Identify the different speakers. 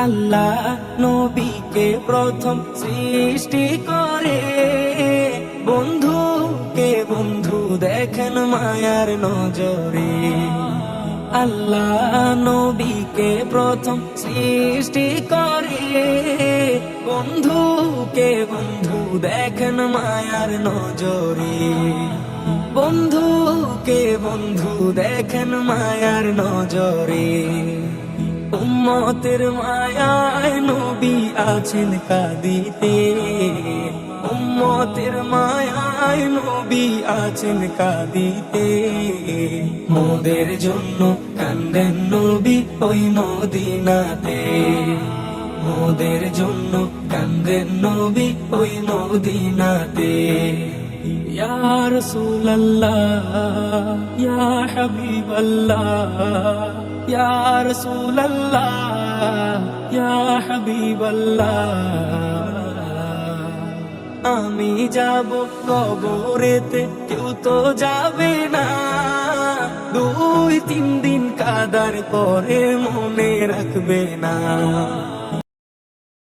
Speaker 1: আল্লাহ নবীকে প্রথম সৃষ্টি করে, বন্ধুকে বন্ধু দেখেন মায়ার নজরে। আল্লাহ নবীকে প্রথম সৃষ্টি করে, বন্ধুকে বন্ধু দেখেন মায়ার নজরে। বন্ধুকে বন্ধু দেখেন মায়ার নজরে। উম্মতের মায়ায় নবী আছেন কাঁদিতে, উম্মতের মায়ায় নবী আছেন কাঁদিতে। মোদের জন্য কান্দেন নবী ওই মদিনাতে, মোদের জন্য কান্দেন নবী ওই মদিনাতে। ইয়া রাসূলুল্লাহ ইয়া হাবিবাল্লাহ, ইয়া রাসূলুল্লাহ ইয়া হাবিবাল্লাহ। আমি যাব কবরেতে, কেউ তো যাবে না, 2-3 দিন কাদার পরে মনে রাখবে না।